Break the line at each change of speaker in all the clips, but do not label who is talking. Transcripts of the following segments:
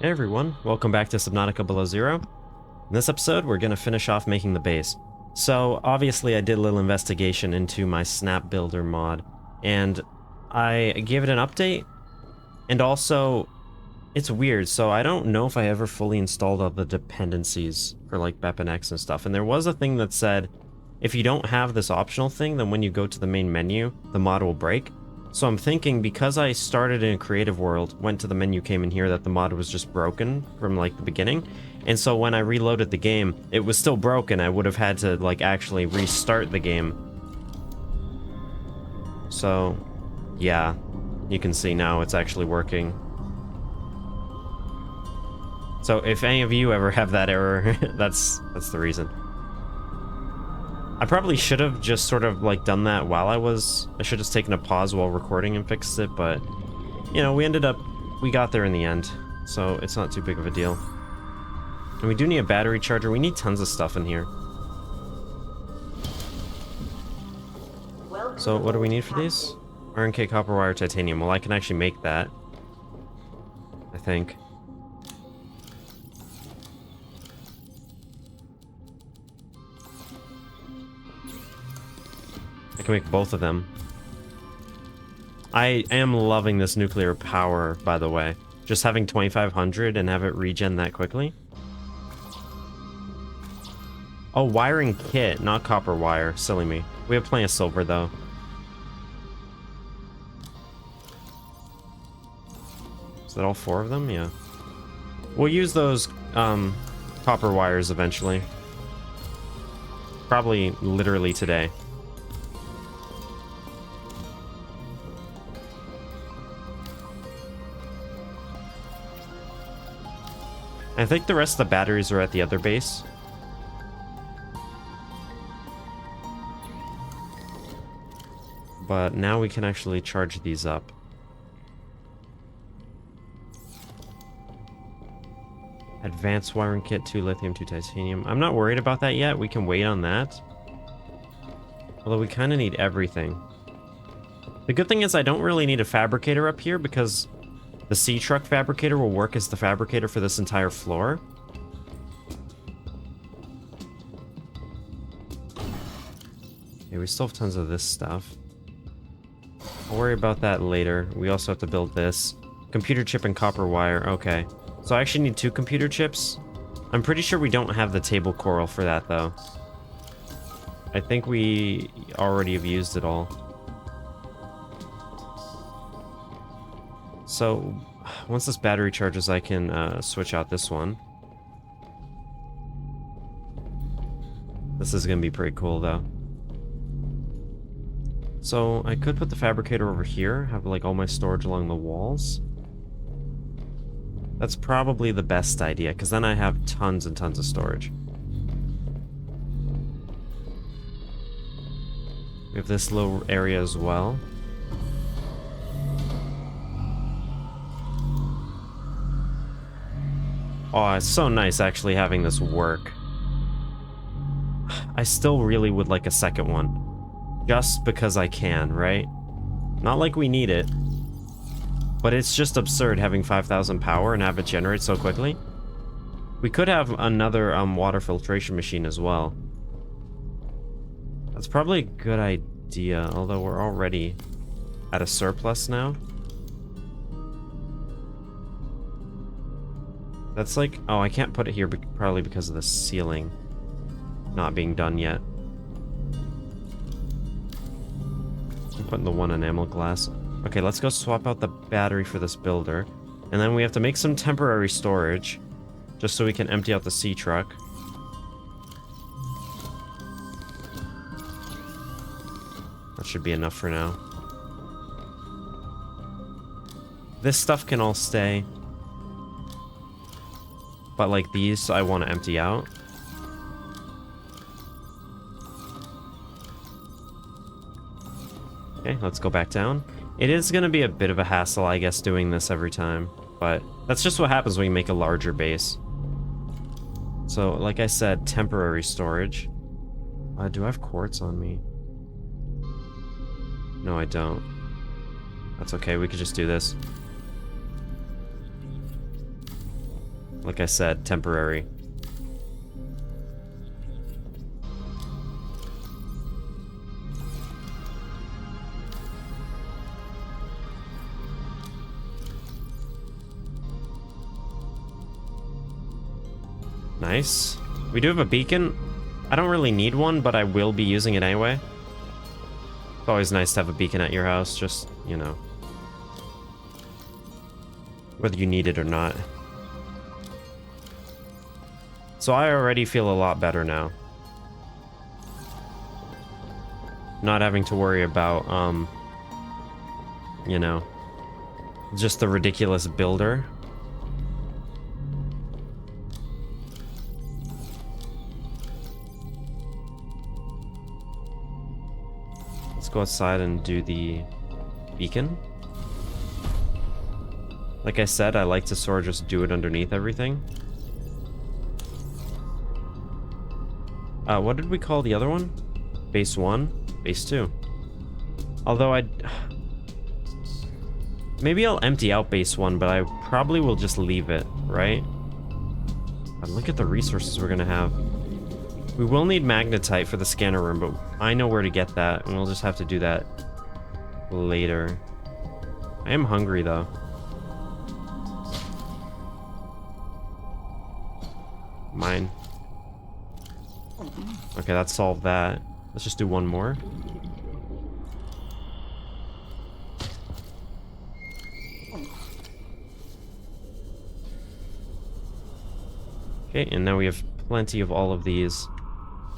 Hey everyone, welcome back to Subnautica Below Zero. In this episode, we're going to finish off making the base. So, obviously I did a little investigation into my Snap Builder mod, and I gave it an update, and also, it's weird, so I don't know if I ever fully installed all the dependencies for like BepInEx and stuff, and there was a thing that said, if you don't have this optional thing, then when you go to the main menu, the mod will break. So I'm thinking, because I started in a creative world, went to the menu, came in here, that the mod was just broken from like the beginning. And so when I reloaded the game, it was still broken. I would have had to like actually restart the game. So yeah, you can see now it's actually working. So if any of you ever have that error, that's the reason. I probably should have just sort of like done that while I should have just taken a pause while recording and fixed it, but you know, we got there in the end, so it's not too big of a deal. And we do need a battery charger. We need tons of stuff in here. So what do we need for these? Iron, K, copper wire, titanium. Well, I can actually make that, I think. I can make both of them. I am loving this nuclear power, by the way. Just having 2500 and have it regen that quickly. Oh, wiring kit, not copper wire. Silly me. We have plenty of silver, though. Is that all 4 of them? Yeah. We'll use those copper wires eventually. Probably literally today. I think the rest of the batteries are at the other base. But now we can actually charge these up. Advanced wiring kit, 2 lithium, 2 titanium. I'm not worried about that yet. We can wait on that. Although we kind of need everything. The good thing is I don't really need a fabricator up here because the sea truck fabricator will work as the fabricator for this entire floor. Okay, we still have tons of this stuff. I'll worry about that later. We also have to build this. Computer chip and copper wire. Okay. So I actually need 2 computer chips. I'm pretty sure we don't have the table coral for that, though. I think we already have used it all. So, once this battery charges, I can switch out this one. This is going to be pretty cool, though. So, I could put the fabricator over here, have like all my storage along the walls. That's probably the best idea, because then I have tons and tons of storage. We have this little area as well. Oh, it's so nice actually having this work. I still really would like a second one. Just because I can, right? Not like we need it. But it's just absurd having 5,000 power and have it generate so quickly. We could have another water filtration machine as well. That's probably a good idea, although we're already at a surplus now. That's like, oh, I can't put it here probably because of the ceiling not being done yet. I'm putting the one enamel glass. Okay, let's go swap out the battery for this builder. And then we have to make some temporary storage just so we can empty out the sea truck. That should be enough for now. This stuff can all stay. But like these, I want to empty out. Okay, let's go back down. It is going to be a bit of a hassle, I guess, doing this every time. But that's just what happens when you make a larger base. So, like I said, temporary storage. Do I have quartz on me? No, I don't. That's okay, we could just do this. Like I said, temporary. Nice. We do have a beacon. I don't really need one, but I will be using it anyway. It's always nice to have a beacon at your house, just, you know. Whether you need it or not. So I already feel a lot better now. Not having to worry about, you know, just the ridiculous builder. Let's go outside and do the beacon. Like I said, I like to sort of just do it underneath everything. What did we call the other one? Base 1? Base 2. Although maybe I'll empty out base 1, but I probably will just leave it, right? But look at the resources we're gonna have. We will need magnetite for the scanner room, but I know where to get that, and we'll just have to do that later. I am hungry, though. Mine. Okay, that solved that. Let's just do one more. Okay, and now we have plenty of all of these.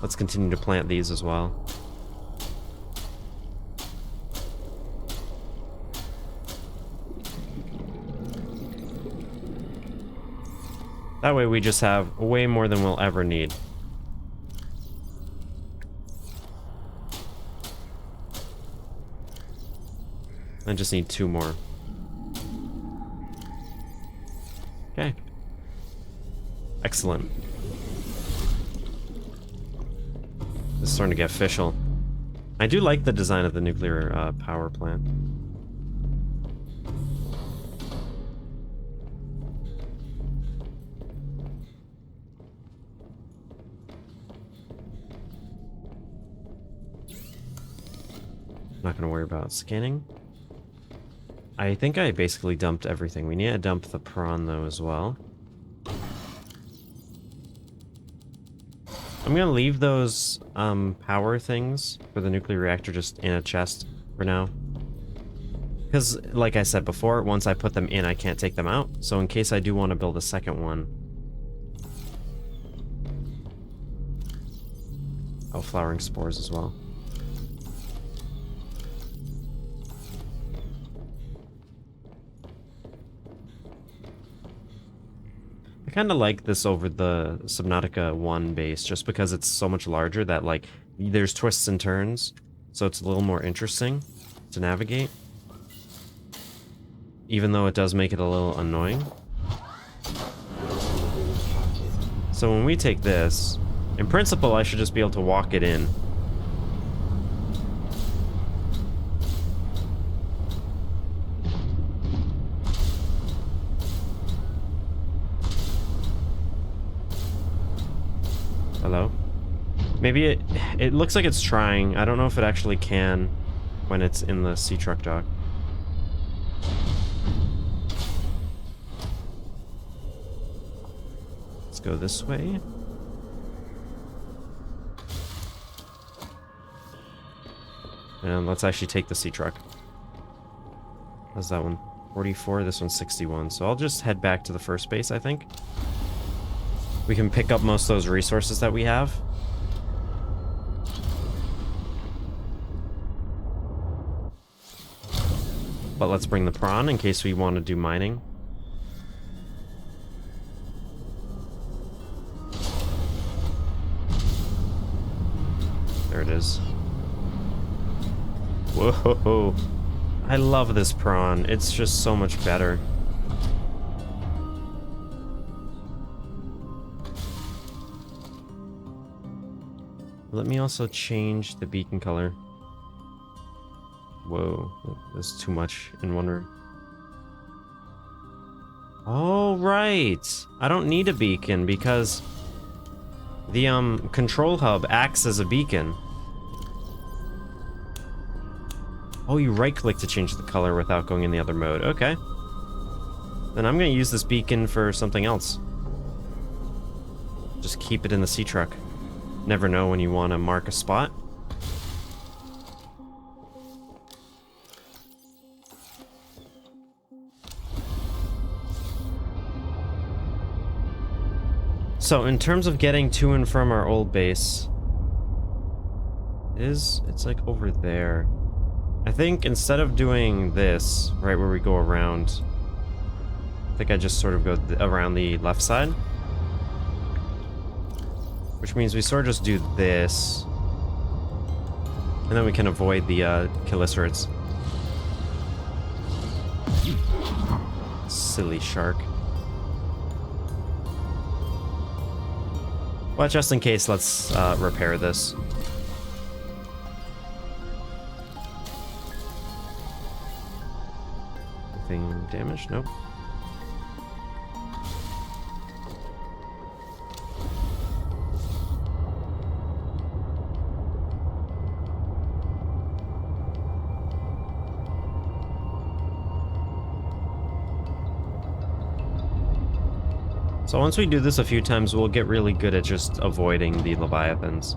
Let's continue to plant these as well. That way we just have way more than we'll ever need. I just need 2 more. Okay. Excellent. This is starting to get official. I do like the design of the nuclear power plant. Not gonna worry about scanning. I think I basically dumped everything. We need to dump the prawn, though, as well. I'm gonna leave those power things for the nuclear reactor just in a chest for now. Because, like I said before, once I put them in, I can't take them out. So in case I do want to build a second one... Oh, flowering spores as well. I kind of like this over the Subnautica 1 base, just because it's so much larger that, like, there's twists and turns, so it's a little more interesting to navigate. Even though it does make it a little annoying. So when we take this, in principle, I should just be able to walk it in. Hello? Maybe it looks like it's trying. I don't know if it actually can when it's in the sea truck dock. Let's go this way. And let's actually take the sea truck. How's that one? 44, this one's 61. So I'll just head back to the first base, I think. We can pick up most of those resources that we have. But let's bring the prawn in case we want to do mining. There it is. Whoa! I love this prawn. It's just so much better. Let me also change the beacon color. Whoa, that's too much in one room. Oh, right. I don't need a beacon because the control hub acts as a beacon. Oh, you right-click to change the color without going in the other mode. Okay. Then I'm gonna use this beacon for something else. Just keep it in the sea truck. Never know when you want to mark a spot. So in terms of getting to and from our old base, it's like over there. I think instead of doing this, right where we go around, I think I just sort of go around the left side. Which means we sort of just do this. And then we can avoid the chelicerates. Silly shark. Well, just in case, let's repair this. Anything damaged? Nope. So once we do this a few times, we'll get really good at just avoiding the leviathans.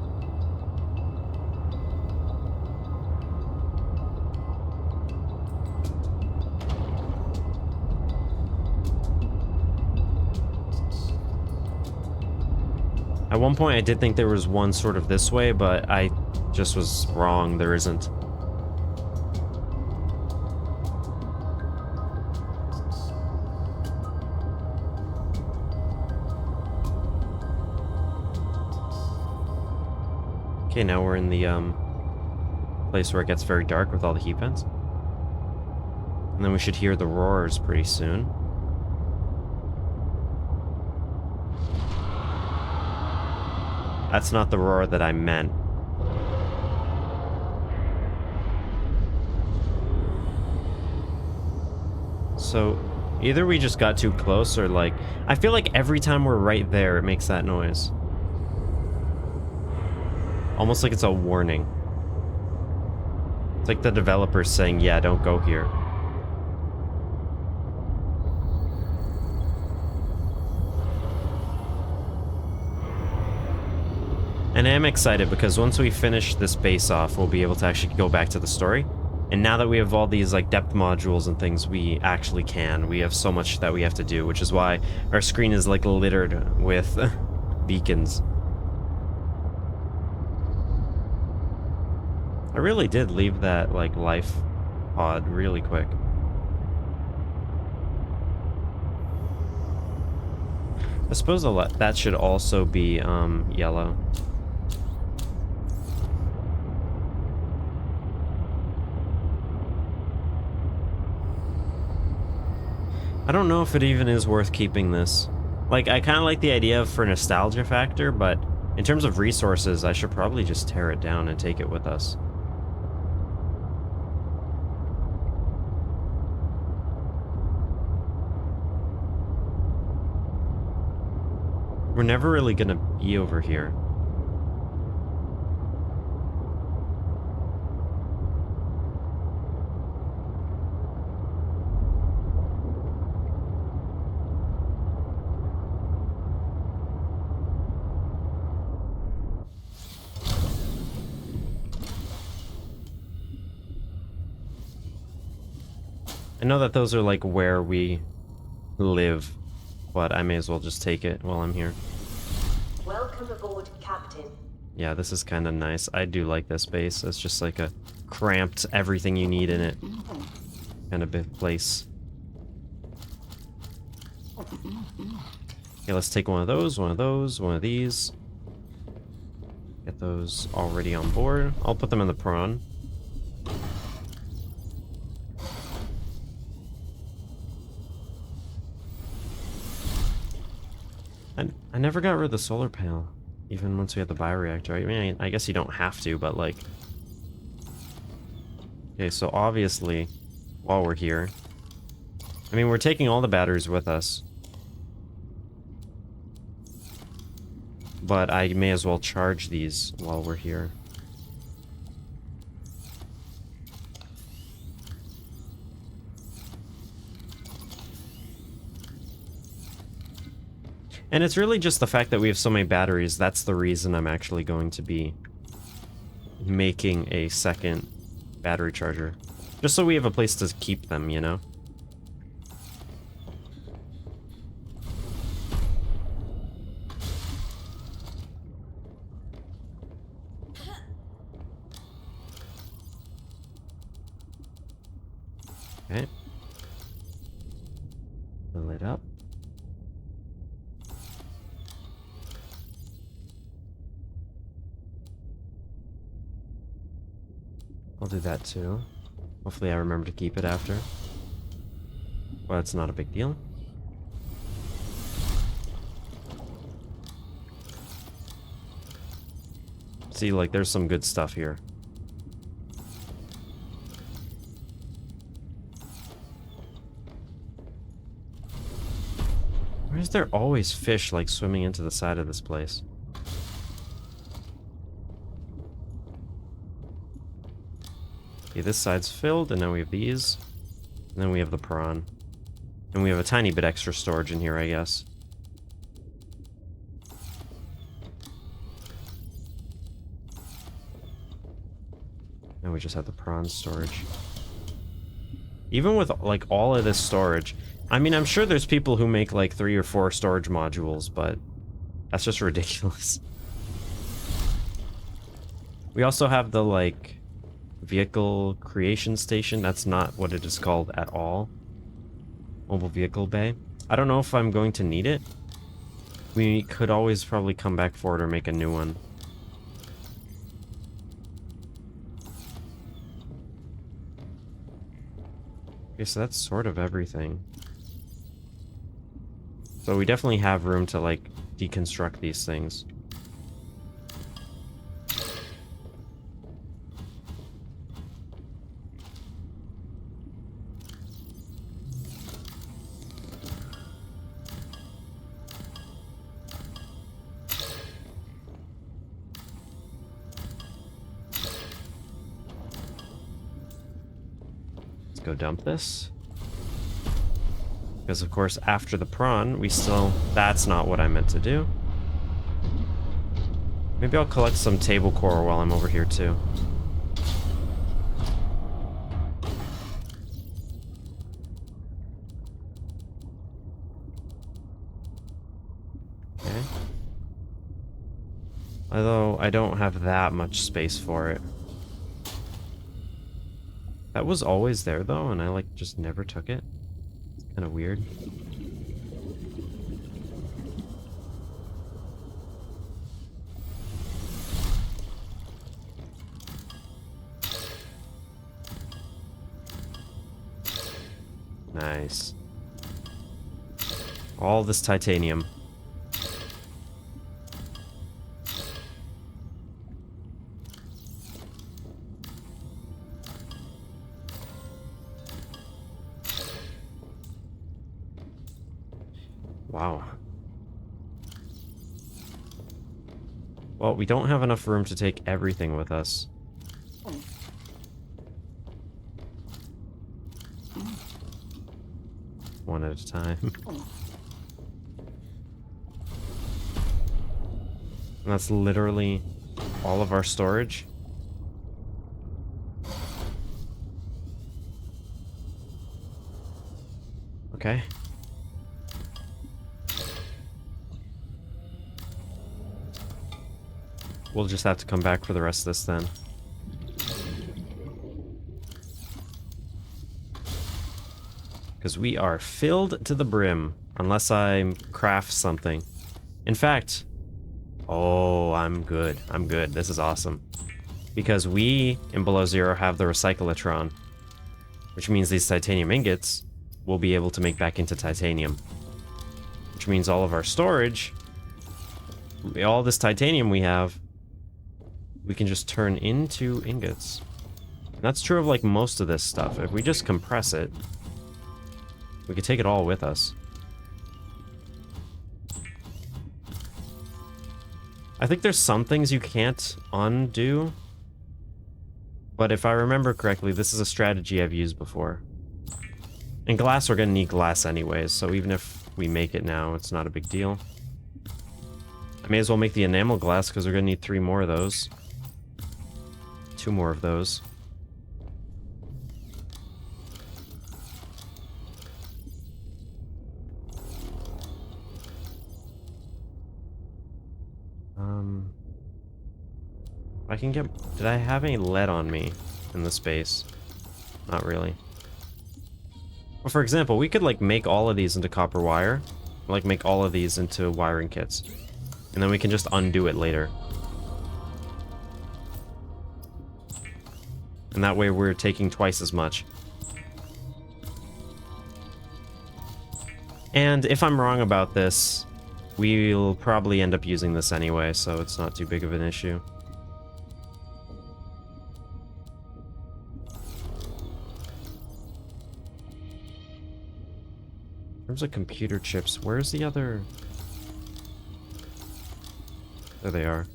At one point I did think there was one sort of this way, but I just was wrong. There isn't. Okay, now we're in the place where it gets very dark with all the heat vents. And then we should hear the roars pretty soon. That's not the roar that I meant. So, either we just got too close or like... I feel like every time we're right there, it makes that noise. Almost like it's a warning. It's like the developers saying, yeah, don't go here. And I am excited because once we finish this base off, we'll be able to actually go back to the story. And now that we have all these like depth modules and things, we actually can. We have so much that we have to do, which is why our screen is like littered with beacons. I really did leave that like life pod really quick. I suppose that should also be yellow. I don't know if it even is worth keeping this. Like, I kind of like the idea for nostalgia factor, but in terms of resources, I should probably just tear it down and take it with us. We're never really gonna be over here. I know that those are like where we live, but I may as well just take it while I'm here.
Welcome aboard, Captain.
Yeah, this is kind of nice. I do like this base. It's just like a cramped everything you need in it kind of big place. Okay, let's take one of those, one of these. Get those already on board. I'll put them in the prawn. I never got rid of the solar panel, even once we had the bioreactor. I mean, I guess you don't have to, but like... Okay, so obviously, while we're here, I mean, we're taking all the batteries with us. But I may as well charge these while we're here. And it's really just the fact that we have so many batteries. That's the reason I'm actually going to be making a second battery charger. Just so we have a place to keep them, you know? Okay. Fill it up. I'll do that too. Hopefully I remember to keep it after. Well, it's not a big deal. See, like, there's some good stuff here. Why is there always fish, like, swimming into the side of this place? Okay, this side's filled, and now we have these. And then we have the prawn. And we have a tiny bit extra storage in here, I guess. Now we just have the prawn storage. Even with, like, all of this storage... I mean, I'm sure there's people who make, like, 3 or 4 storage modules, but... that's just ridiculous. We also have the, like... vehicle creation station. That's not what it is called at all. Mobile vehicle bay. I don't know if I'm going to need it. We could always probably come back for it or make a new one. Okay, so that's sort of everything. So we definitely have room to, like, deconstruct these things. Go dump this. Because, of course, after the prawn, we still... that's not what I meant to do. Maybe I'll collect some table coral while I'm over here, too. Okay. Although, I don't have that much space for it. That was always there, though, and I, like, just never took it. It's kind of weird. Nice. All this titanium. Wow. Well, we don't have enough room to take everything with us. One at a time. And that's literally all of our storage. Okay. We'll just have to come back for the rest of this then. Because we are filled to the brim. Unless I craft something. In fact... oh, I'm good. I'm good. This is awesome. Because we, in Below Zero, have the Recyclatron. Which means these titanium ingots will be able to make back into titanium. Which means all of our storage... all this titanium we have... we can just turn into ingots. And that's true of, like, most of this stuff. If we just compress it... We could take it all with us. I think there's some things you can't undo. But if I remember correctly, this is a strategy I've used before. And glass, we're gonna need glass anyways, so even if we make it now, it's not a big deal. I may as well make the enamel glass, because we're gonna need 3 more of those. 2 more of those. I can get... Did I have any lead on me in the space? Not really. Well, for example, we could, like, make all of these into copper wire. Like, make all of these into wiring kits. And then we can just undo it later. And that way we're taking twice as much. And if I'm wrong about this, we'll probably end up using this anyway, so it's not too big of an issue. In terms of computer chips, where's the other... There they are.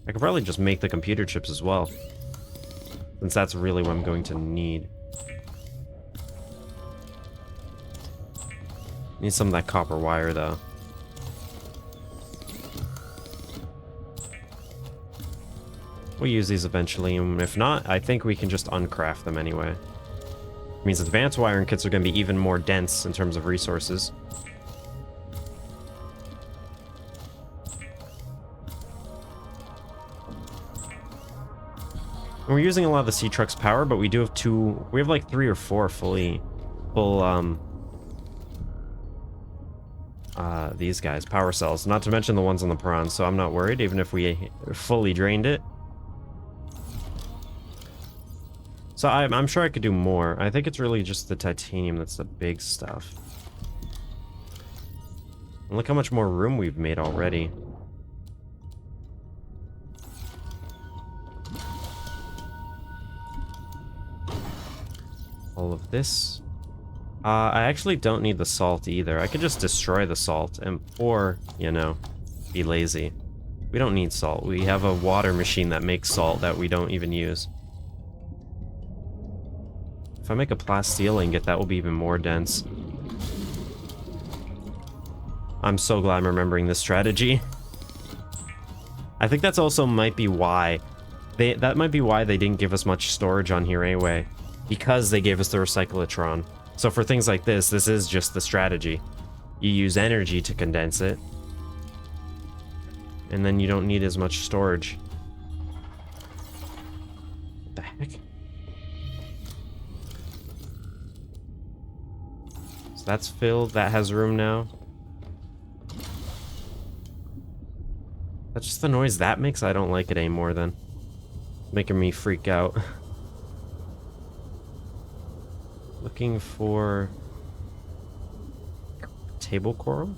I could probably just make the computer chips as well, since that's really what I'm going to need. Need some of that copper wire, though. We'll use these eventually, and if not, I think we can just uncraft them anyway. It means advanced wiring kits are going to be even more dense in terms of resources. And we're using a lot of the Sea-Truck's power, but we do have we have like 3 or 4 full, these guys, power cells, not to mention the ones on the Piran, so I'm not worried, even if we fully drained it. So I'm sure I could do more. I think it's really just the titanium that's the big stuff. And look how much more room we've made already. All of this. I actually don't need the salt either. I could just destroy the salt or, you know, be lazy. We don't need salt. We have a water machine that makes salt that we don't even use. If I make a plasteel ingot, that will be even more dense. I'm so glad I'm remembering this strategy. I think that's also might be why that might be why they didn't give us much storage on here anyway, because they gave us the recyclotron. So for things like this is just the strategy. You use energy to condense it, and then you don't need as much storage. What the heck? So that's filled. That has room now. That's just the noise that makes. I don't like it anymore then. Making me freak out. Looking for table coral?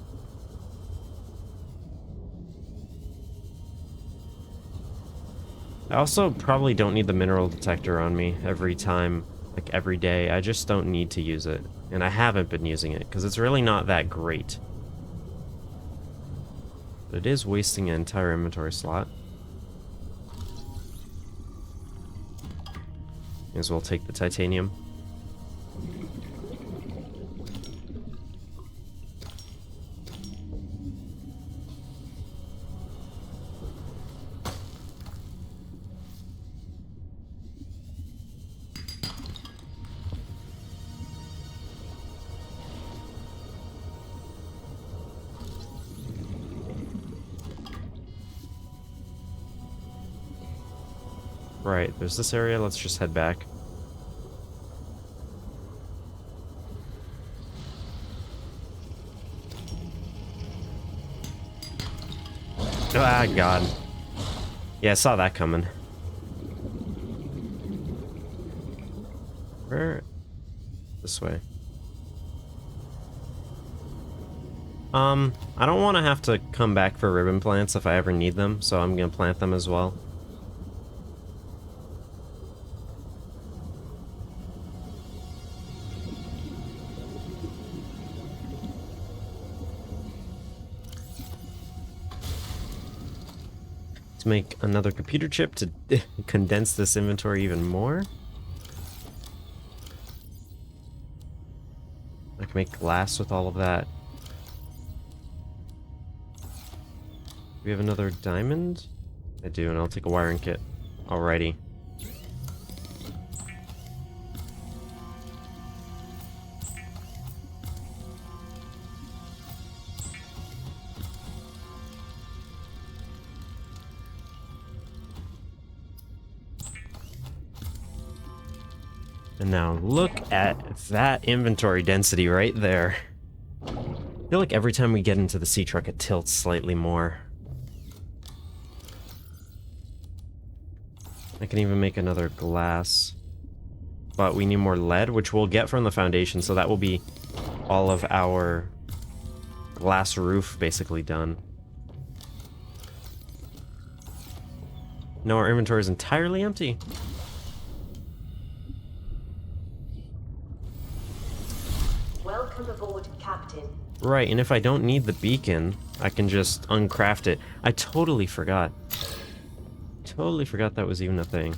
I also probably don't need the mineral detector on me every time, like every day. I just don't need to use it. And I haven't been using it because it's really not that great. But it is wasting an entire inventory slot. May as well take the titanium. Right, there's this area. Let's just head back. Ah, God. Yeah, I saw that coming. Where? This way. I don't want to have to come back for ribbon plants if I ever need them, so I'm gonna plant them as well. Let's make another computer chip to condense this inventory even more. I can make glass with all of that. Do we have another diamond? I do, and I'll take a wiring kit. Alrighty. And now look at that inventory density right there. I feel like every time we get into the sea truck, it tilts slightly more. I can even make another glass. But we need more lead, which we'll get from the foundation, so that will be all of our glass roof basically done. No, our inventory is entirely empty.
Welcome aboard, Captain.
Right, and if I don't need the beacon, I can just uncraft it. I totally forgot. Totally forgot that was even a thing.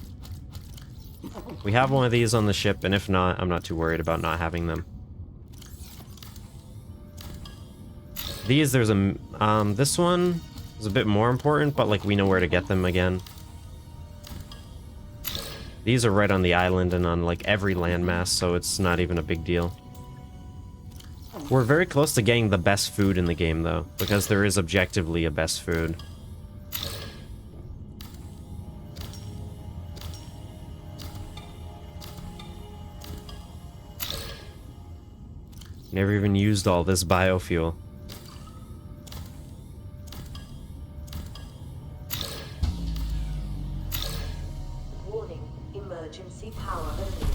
We have one of these on the ship, and if not, I'm not too worried about not having them. These, there's a... this one is a bit more important, but, like, we know where to get them again. These are right on the island and on, like, every landmass, so it's not even a big deal. We're very close to getting the best food in the game, though, because there is objectively a best food. Never even used all this biofuel.
Warning, emergency power only.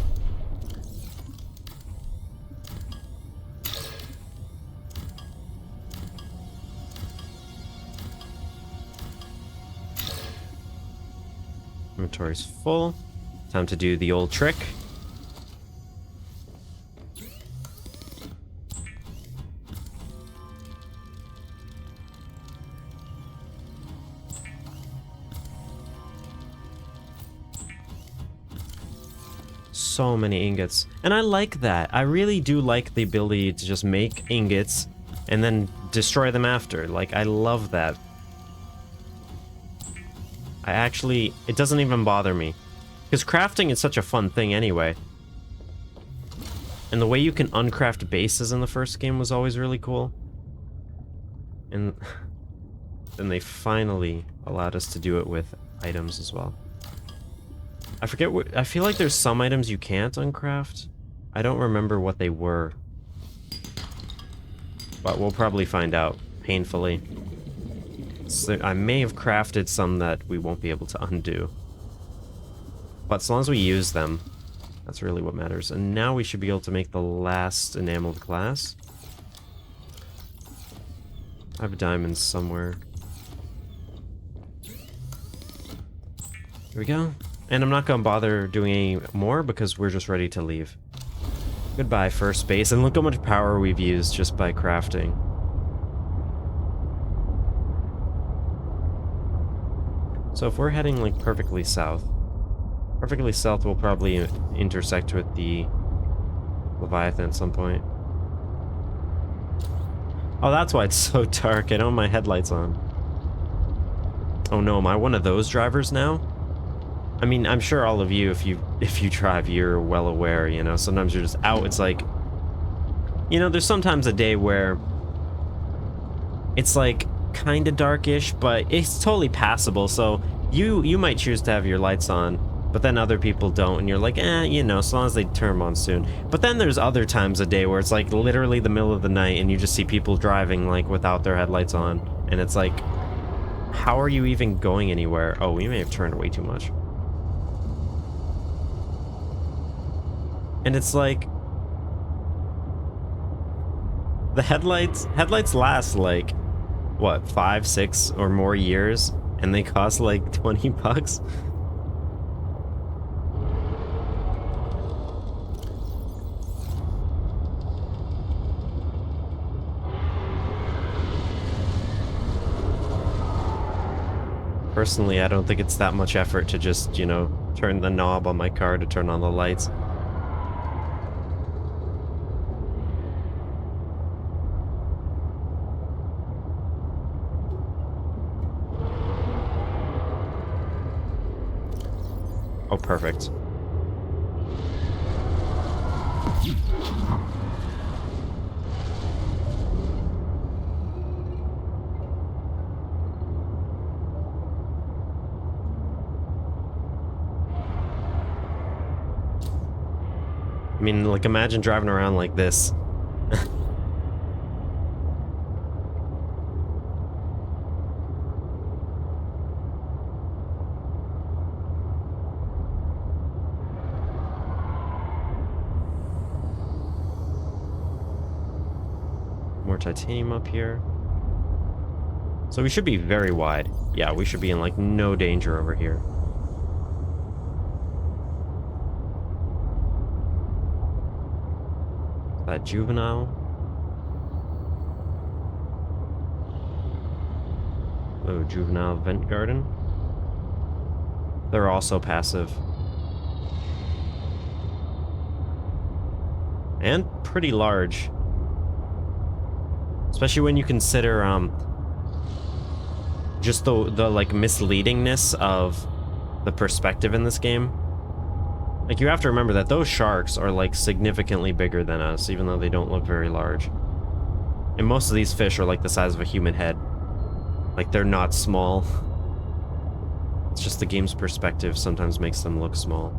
Inventory's full. Time to do the old trick. So many ingots. And I like that. I really do like the ability to just make ingots and then destroy them after. Like, I love that. I actually... it doesn't even bother me. Because crafting is such a fun thing anyway. And the way you can uncraft bases in the first game was always really cool. And then they finally allowed us to do it with items as well. I forget what... I feel like there's some items you can't uncraft. I don't remember what they were. But we'll probably find out painfully. So I may have crafted some that we won't be able to undo. But as long as we use them, that's really what matters. And now we should be able to make the last enameled glass. I have diamonds somewhere. Here we go. And I'm not going to bother doing any more because we're just ready to leave. Goodbye, first base. And look how much power we've used just by crafting. So if we're heading, like, perfectly south will probably intersect with the Leviathan at some point. Oh, that's why it's so dark. I don't have my headlights on. Oh no, am I one of those drivers now? I mean, I'm sure all of you, if you drive, you're well aware, you know, sometimes you're just out, it's like, you know, there's sometimes a day where it's like kind of darkish, but it's totally passable, so you might choose to have your lights on, but then other people don't, and you're like, you know, as long as they turn them on soon. But then there's other times a day where it's like literally the middle of the night, and you just see people driving like without their headlights on, and it's like, how are you even going anywhere? Oh, we may have turned way too much. And it's like, the headlights last like, what, 5, 6 or more years, and they cost like 20 bucks? Personally, I don't think it's that much effort to just, you know, turn the knob on my car to turn on the lights. Oh, perfect. I mean, like, imagine driving around like this. More titanium up here. So we should be very wide. Yeah, we should be in, like, no danger over here. That juvenile. Oh, juvenile vent garden. They're also passive. And pretty large. Especially when you consider, just the like, misleadingness of the perspective in this game. Like, you have to remember that those sharks are, like, significantly bigger than us, even though they don't look very large. And most of these fish are, like, the size of a human head. Like, they're not small. It's just the game's perspective sometimes makes them look small.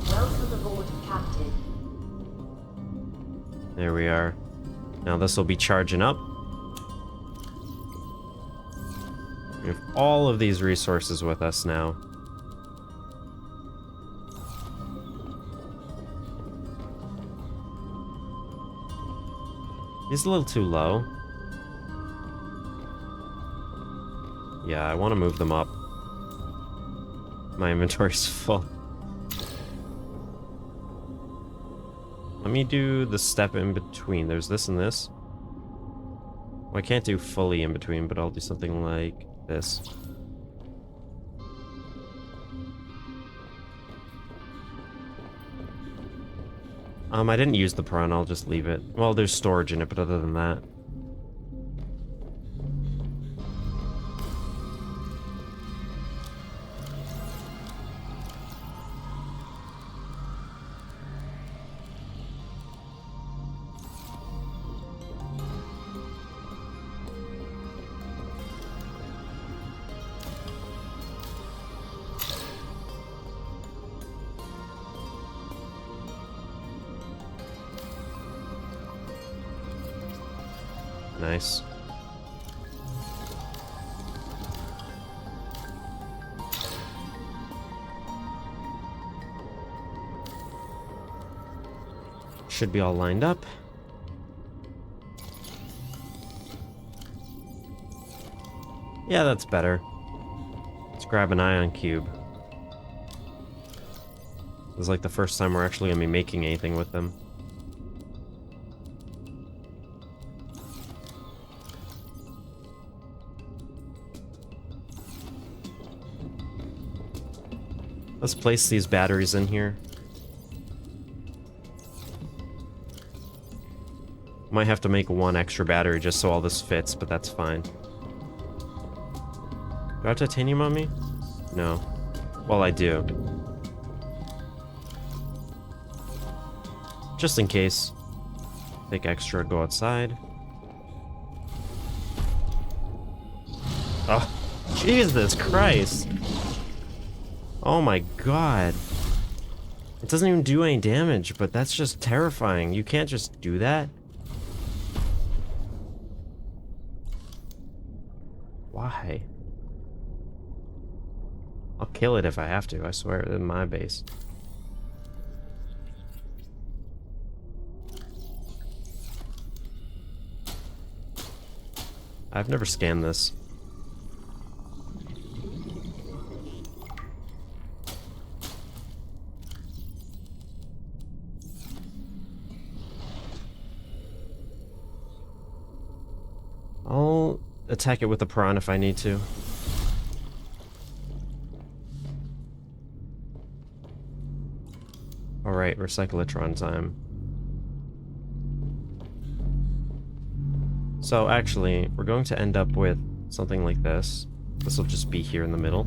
Welcome aboard, Captain.
There we are. Now this will be charging up. We have all of these resources with us now. He's a little too low. Yeah, I want to move them up. My inventory's full. Let me do the step in between. There's this and this. Well, I can't do fully in between, but I'll do something like this. I didn't use the prawn, I'll just leave it. Well, there's storage in it, but other than that. Nice. Should be all lined up. Yeah, that's better. Let's grab an ion cube. This is like the first time we're actually gonna be making anything with them. Let's place these batteries in here. Might have to make one extra battery just so all this fits, but that's fine. Do I have titanium on me? No. Well, I do. Just in case. Take extra, go outside. Oh, Jesus Christ. Oh my god. It doesn't even do any damage, but that's just terrifying. You can't just do that. Why? I'll kill it if I have to, I swear, in my base. I've never scanned this. I'll attack it with a prawn if I need to. Alright, recyclotron time. So actually, we're going to end up with something like this. This will just be here in the middle.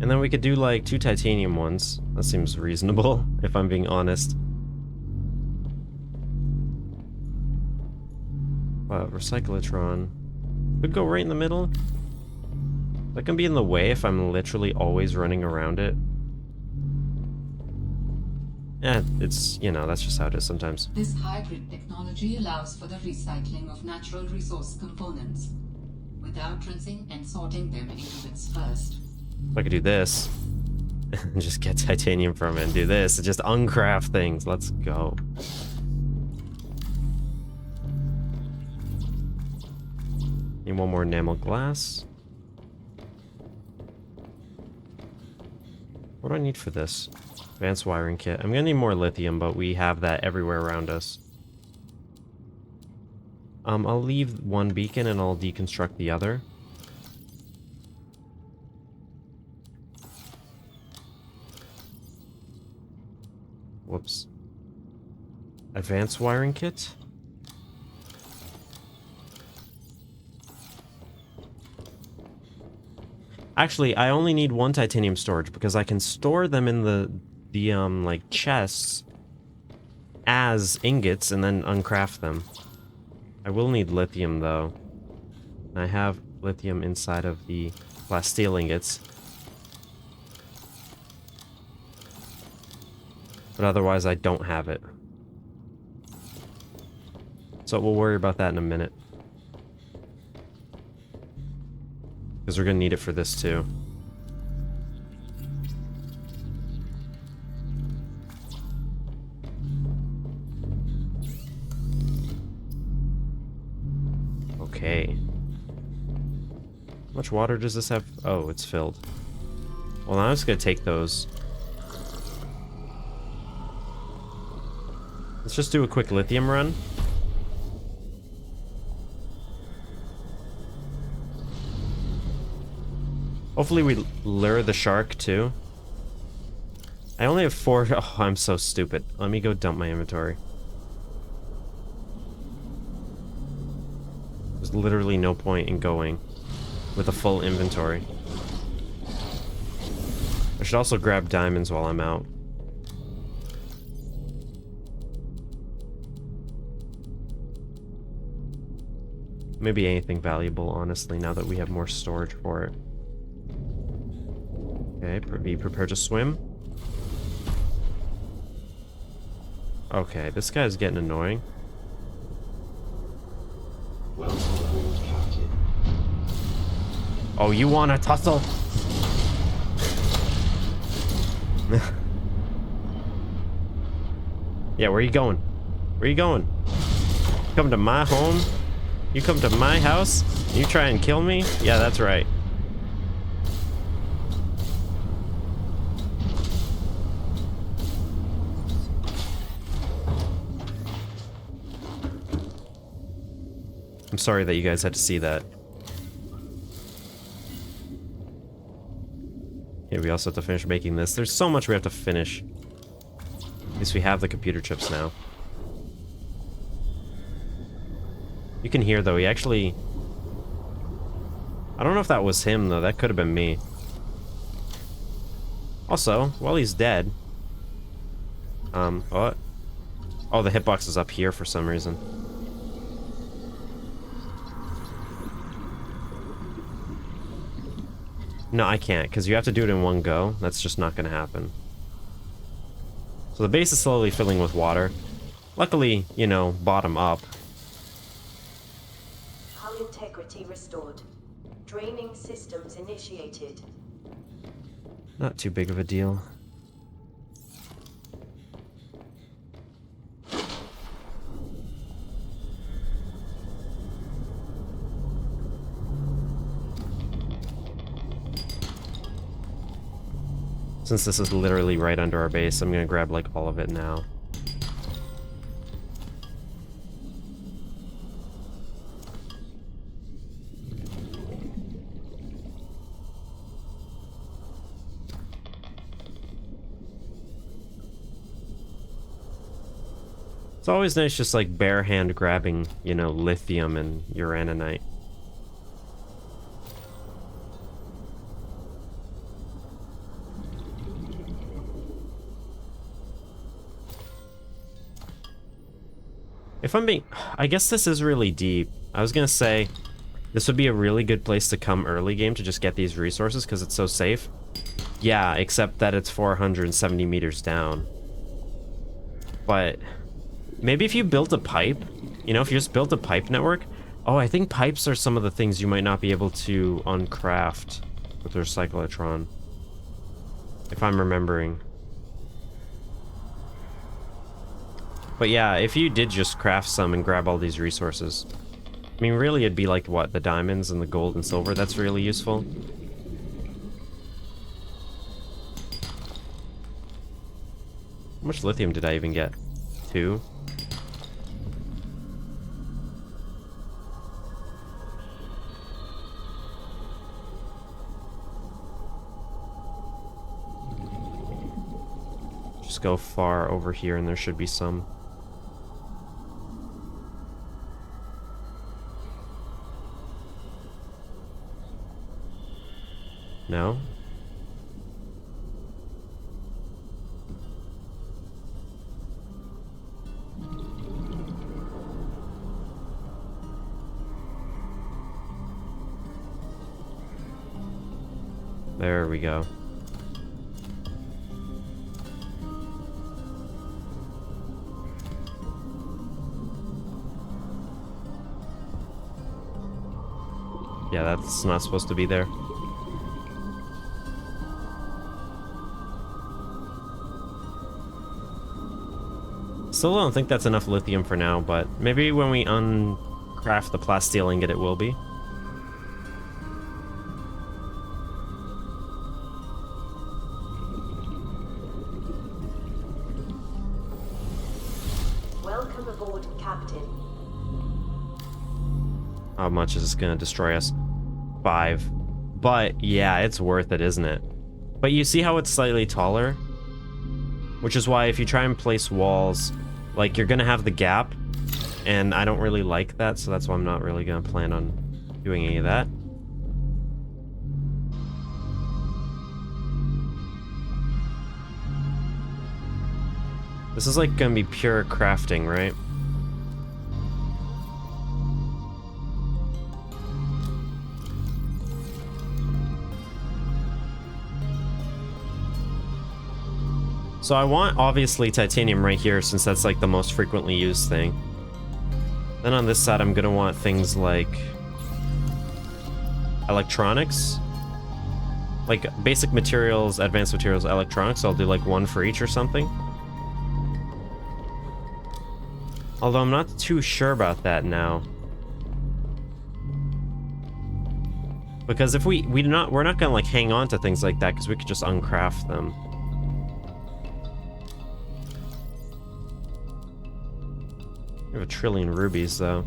And then we could do like 2 titanium ones. That seems reasonable, if I'm being honest. Recyclotron could go right in the middle. That can be in the way if I'm literally always running around it. Yeah, it's, you know, that's just how it is sometimes.
This hybrid technology allows for the recycling of natural resource components, without rinsing and sorting them into bits first.
If I could do this, and just get titanium from it and do this, and just uncraft things. Let's go. Need one more enamel glass. What do I need for this? Advanced wiring kit. I'm gonna need more lithium, but we have that everywhere around us. I'll leave one beacon and I'll deconstruct the other. Whoops. Advanced wiring kit? Actually, I only need 1 titanium storage because I can store them in the like chests as ingots and then uncraft them. I will need lithium though. I have lithium inside of the glass steel ingots. But otherwise I don't have it. So we'll worry about that in a minute. Because we're gonna need it for this too. Okay. How much water does this have? Oh, it's filled. Well, I'm just gonna take those. Let's just do a quick lithium run. Hopefully we lure the shark too. I only have 4. Oh, I'm so stupid. Let me go dump my inventory. There's literally no point in going with a full inventory. I should also grab diamonds while I'm out. Maybe anything valuable, honestly, now that we have more storage for it. Okay, be prepared to swim. Okay, this guy's getting annoying. Oh, you want to tussle? Yeah, where are you going? Where are you going? Come to my home? You come to my house? You try and kill me? Yeah, that's right. I'm sorry that you guys had to see that. Yeah, we also have to finish making this. There's so much we have to finish. At least we have the computer chips now. You can hear, though, he actually... I don't know if that was him, though. That could have been me. Also, while he's dead... what? Oh, the hitbox is up here for some reason. No, I can't, because you have to do it in one go. That's just not going to happen. So the base is slowly filling with water. Luckily, you know, bottom up.
Hull integrity restored. Draining systems initiated.
Not too big of a deal. Since this is literally right under our base, I'm gonna grab like all of it now. It's always nice just like bare hand grabbing, you know, lithium and uraninite. If I'm being... I guess this is really deep. I was gonna say, this would be a really good place to come early game to just get these resources because it's so safe. Yeah, except that it's 470 meters down. But maybe if you built a pipe, you know, if you just built a pipe network... Oh, I think pipes are some of the things you might not be able to uncraft with your cyclotron. If I'm remembering. But yeah, if you did just craft some and grab all these resources, I mean, really it'd be like, what, the diamonds and the gold and silver, that's really useful. How much lithium did I even get? 2? Just go far over here and there should be some. No? There we go. Yeah, that's not supposed to be there. Still don't think that's enough lithium for now, but maybe when we uncraft the plasteel ingot it will be.
Welcome aboard, Captain.
How much is this gonna destroy us? 5. But yeah, it's worth it, isn't it? But you see how it's slightly taller? Which is why if you try and place walls, like, you're gonna have the gap, and I don't really like that, so that's why I'm not really gonna plan on doing any of that. This is like gonna be pure crafting, right? So I want, obviously, titanium right here, since that's like the most frequently used thing. Then on this side, I'm gonna want things like electronics. Like basic materials, advanced materials, electronics. I'll do like 1 for each or something. Although I'm not too sure about that now. Because if we're not gonna like hang on to things like that, because we could just uncraft them. We have 1 trillion rubies, though.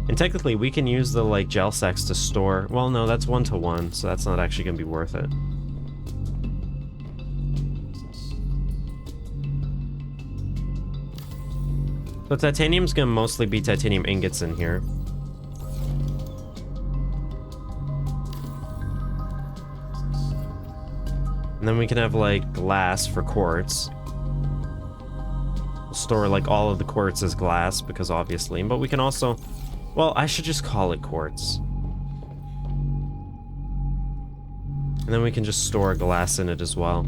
And technically, we can use the, like, gel sacks to store... Well, no, that's 1-to-1, so that's not actually gonna be worth it. So titanium's gonna mostly be titanium ingots in here. And then we can have, like, glass for quartz. Store like all of the quartz as glass, because obviously, but we can also, well, I should just call it quartz, and then we can just store glass in it as well.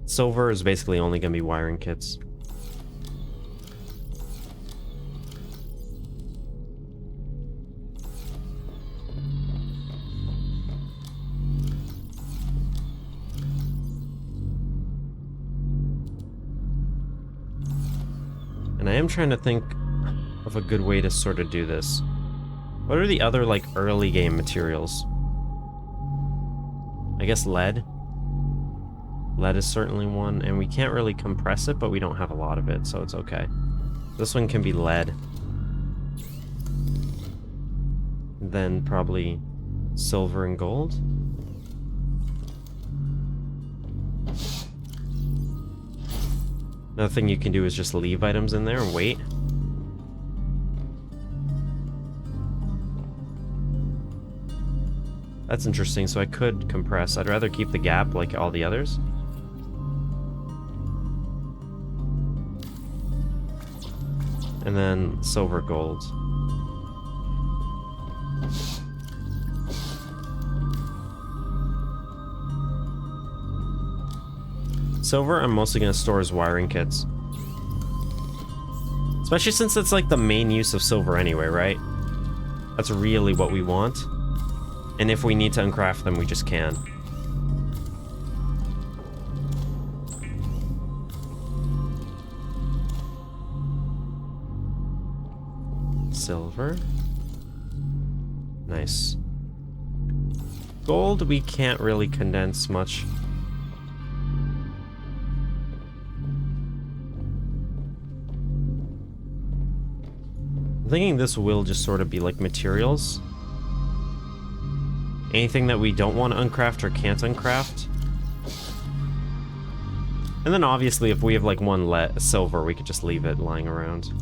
Silver is basically only gonna be wiring kits. And I am trying to think of a good way to sort of do this. What are the other, like, early game materials? I guess lead. Lead is certainly one, and we can't really compress it, but we don't have a lot of it, so it's okay. This one can be lead. Then probably silver and gold. Another thing you can do is just leave items in there and wait. That's interesting, so I could compress. I'd rather keep the gap like all the others. And then silver, gold. Silver, I'm mostly going to store as wiring kits. Especially since it's like the main use of silver anyway, right? That's really what we want. And if we need to uncraft them, we just can. Silver. Nice. Gold, we can't really condense much. I'm thinking this will just sort of be like materials. Anything that we don't want to uncraft or can't uncraft. And then obviously if we have like one silver, we could just leave it lying around.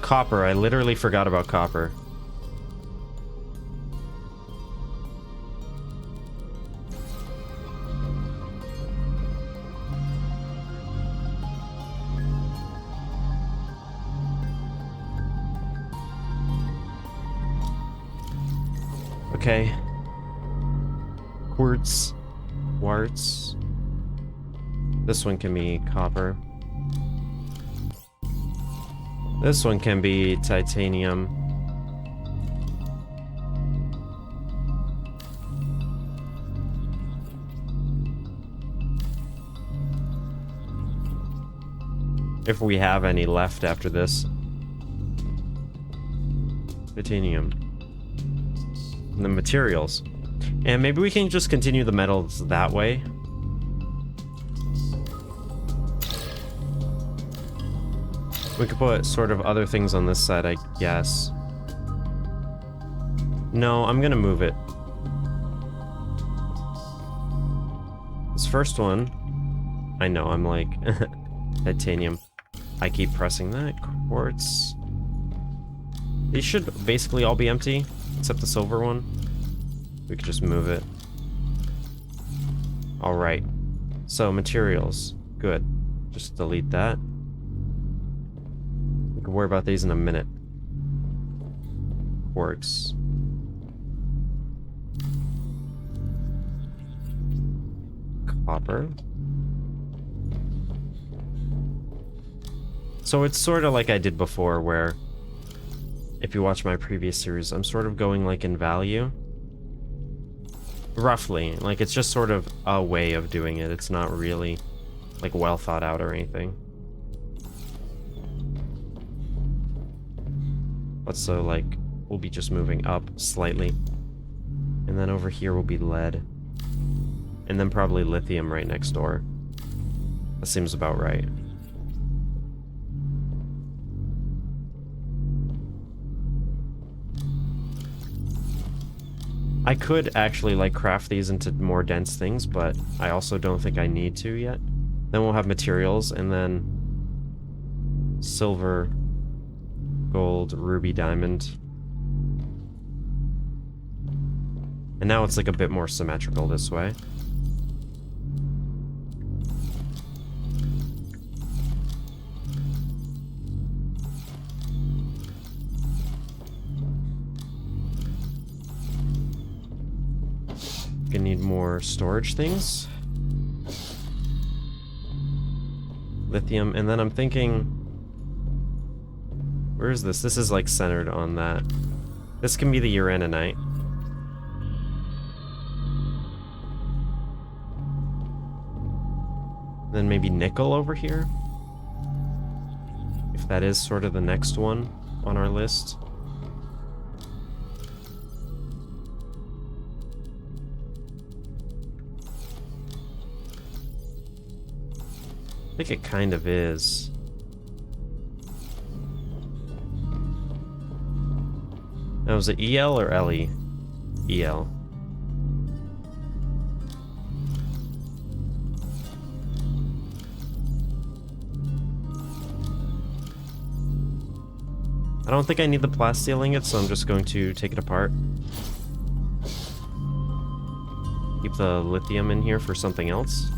Copper, I literally forgot about copper. Okay. Quartz. This one can be copper. This one can be titanium. If we have any left after this. Titanium. And the materials. And maybe we can just continue the metals that way. We could put sort of other things on this side, I guess. No, I'm gonna move it. This first one, I know, I'm like, titanium. I keep pressing that. Quartz. These should basically all be empty, except the silver one. We could just move it. Alright. So, materials. Good. Just delete that. We can worry about these in a minute. Quartz. Copper. So it's sort of like I did before, where if you watch my previous series, I'm sort of going like in value. Roughly. Like it's just sort of a way of doing it. It's not really like well thought out or anything. But so like we'll be just moving up slightly. And then over here will be lead. And then probably lithium right next door. That seems about right. I could actually like craft these into more dense things, but I also don't think I need to yet. Then we'll have materials and then silver, gold, ruby, diamond. And now it's like a bit more symmetrical this way. Gonna need more storage things. Lithium, and then I'm thinking... Where is this? This is like centered on that. This can be the uraninite. Then maybe nickel over here. if that is sort of the next one on our list. I think it kind of is. Now, was it EL or LE? EL. I don't think I need the plasteel ingot, so I'm just going to take it apart. Keep the lithium in here for something else.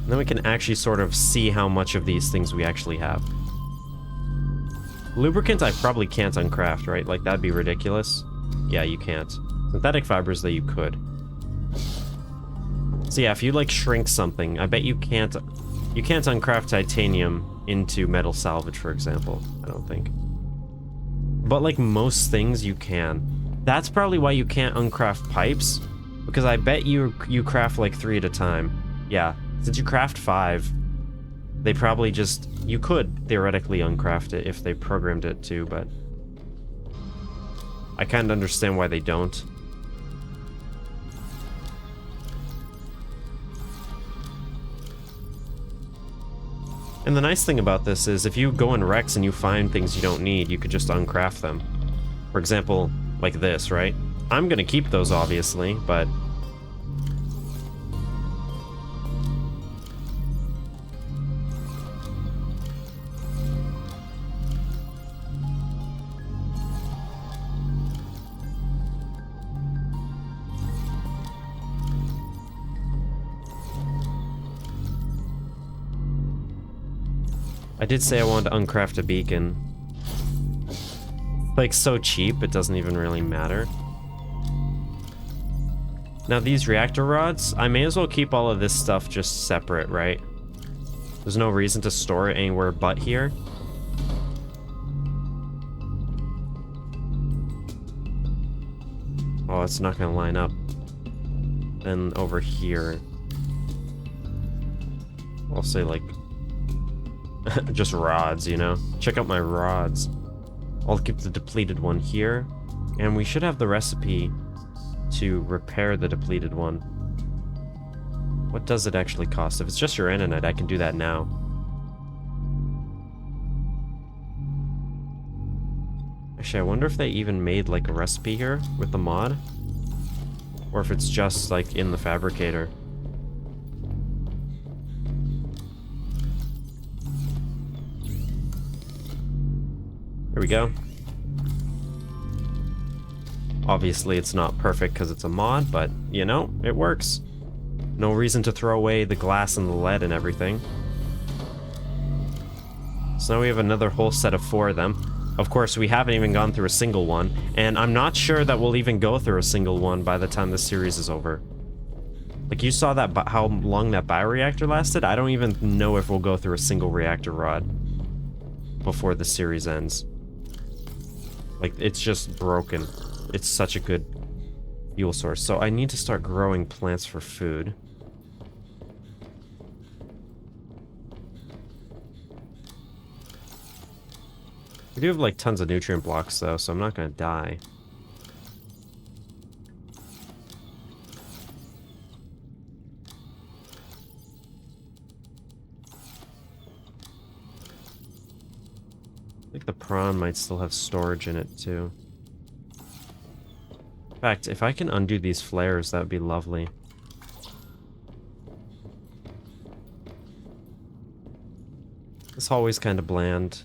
And then we can actually sort of see how much of these things we actually have. Lubricant I probably can't uncraft, right? Like, that'd be ridiculous. Yeah, you can't. Synthetic fibers, though, you could. So yeah, if you, like, shrink something, I bet you can't uncraft titanium into metal salvage, for example. I don't think. But, like, most things you can. That's probably why you can't uncraft pipes, because I bet you craft, like, 3 at a time. Yeah. Since you craft 5, they probably just... You could theoretically uncraft it if they programmed it to, but... I kind of understand why they don't. And the nice thing about this is if you go in Rex and you find things you don't need, you could just uncraft them. For example, like this, right? I'm gonna keep those, obviously, but... I did say I wanted to uncraft a beacon. Like, so cheap, it doesn't even really matter. Now, these reactor rods, I may as well keep all of this stuff just separate, right? There's no reason to store it anywhere but here. Oh, it's not gonna line up. Then over here, I'll say, like, just rods, you know? Check out my rods. I'll keep the depleted one here. And we should have the recipe to repair the depleted one. What does it actually cost? If it's just uraninite, I can do that now. Actually, I wonder if they even made, like, a recipe here with the mod. Or if it's just, like, in the fabricator. Here we go. Obviously, it's not perfect because it's a mod, but, you know, it works. No reason to throw away the glass and the lead and everything. So now we have another whole set of 4 of them. Of course, we haven't even gone through a single one, and I'm not sure that we'll even go through a single one by the time this series is over. Like, you saw that how long that bioreactor lasted? I don't even know if we'll go through a single reactor rod before the series ends. Like, it's just broken. It's such a good fuel source. So I need to start growing plants for food. We do have, like, tons of nutrient blocks, though, so I'm not gonna die. I think the prawn might still have storage in it, too. In fact, if I can undo these flares, that would be lovely. This hallway's kind of bland.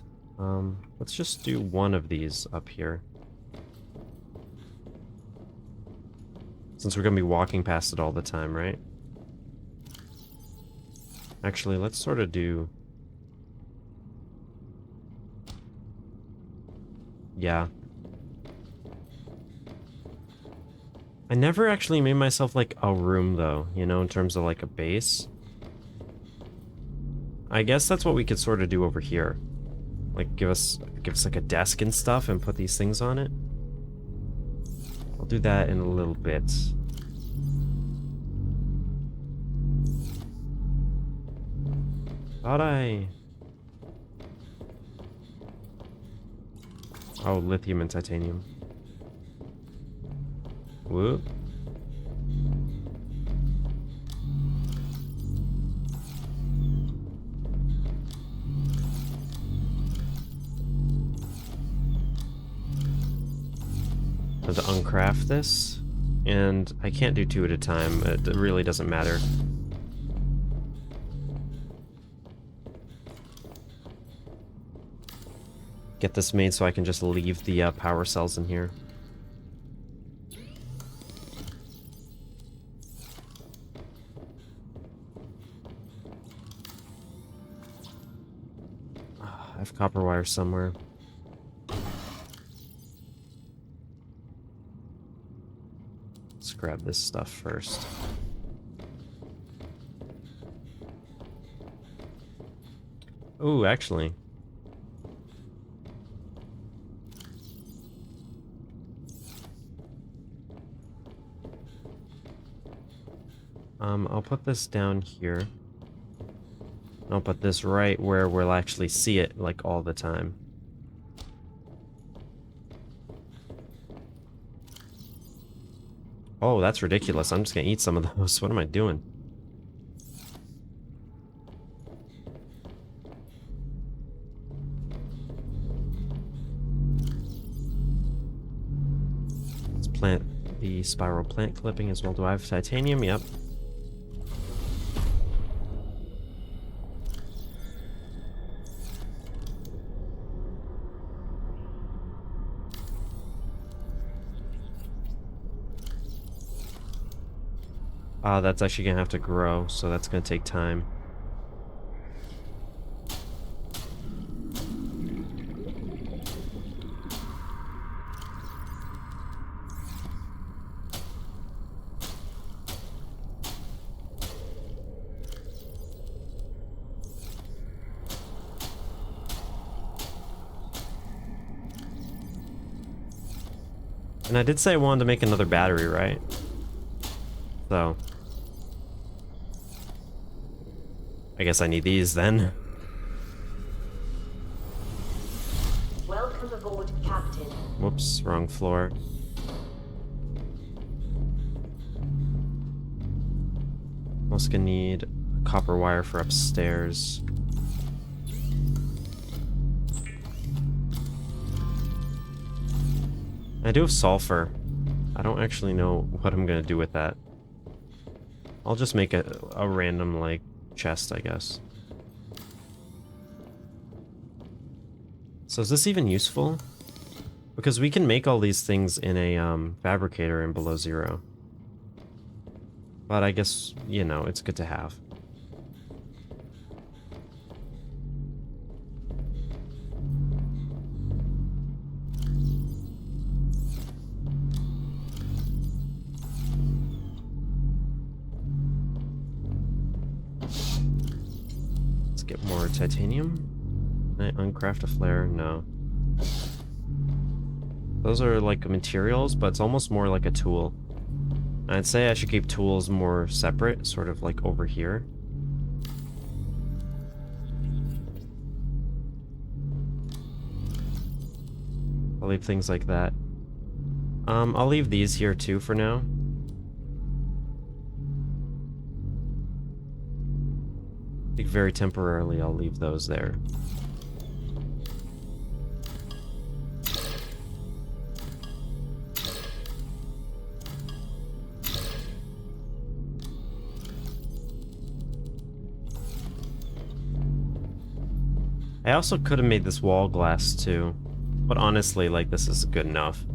Let's just do one of these up here. Since we're going to be walking past it all the time, right? Actually, let's sort of do... Yeah. I never actually made myself, like, a room, though, you know, in terms of, like, a base. I guess that's what we could sort of do over here. Like, give us like, a desk and stuff and put these things on it. I'll do that in a little bit. Thought I... Oh, lithium and titanium. Whoop. I have to uncraft this, and I can't do 2 at a time. It really doesn't matter. Get this made so I can just leave the power cells in here. I have copper wire somewhere. Let's grab this stuff first. Ooh, actually. I'll put this down here. I'll put this right where we'll actually see it, like, all the time. Oh, that's ridiculous. I'm just gonna eat some of those. What am I doing? Let's plant the spiral plant clipping as well. Do I have titanium? Yep. That's actually gonna have to grow, so that's gonna take time. And I did say I wanted to make another battery, right? So... I guess I need these then.
Welcome aboard, Captain.
Whoops, wrong floor. Also gonna need copper wire for upstairs. I do have sulfur. I don't actually know what I'm gonna do with that. I'll just make a random, like, chest, I guess. So is this even useful? Because we can make all these things in a fabricator in below zero. But I guess, you know, it's good to have. Get more titanium. Can I uncraft a flare? No. Those are like materials, but it's almost more like a tool. I'd say I should keep tools more separate, sort of like over here. I'll leave things like that. I'll leave these here too for now. I think very temporarily I'll leave those there. I also could have made this wall glass too, but honestly, like, this is good enough.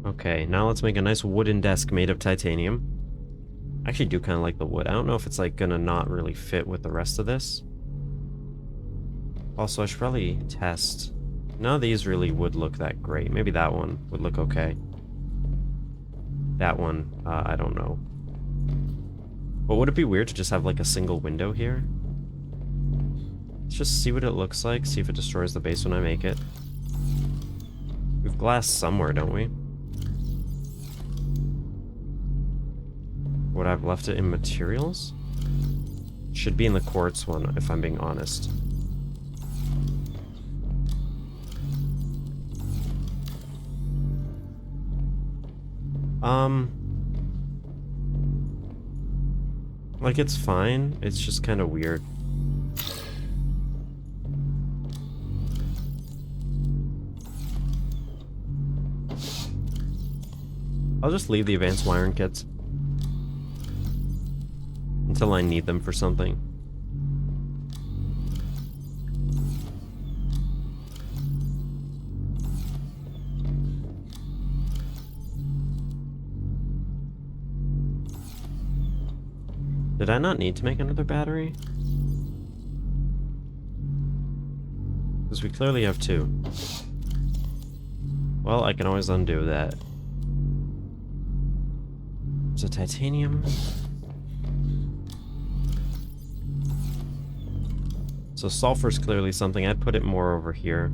Okay, now let's make a nice wooden desk made of titanium. I actually do kind of like the wood. I don't know if it's like gonna not really fit with the rest of this. Also, I should probably test. None of these really would look that great. Maybe that one would look okay. That one, I don't know. But would it be weird to just have like a single window here? Let's just see what it looks like, see if it destroys the base when I make it. We have glass somewhere, don't we? Would I have left it in materials? Should be in the quartz one, if I'm being honest. Like, it's fine. It's just kind of weird. I'll just leave the advanced wiring kits until I need them for something. Did I not need to make another battery? Because we clearly have two. Well, I can always undo that. There's a titanium. So sulfur's clearly something. I'd put it more over here.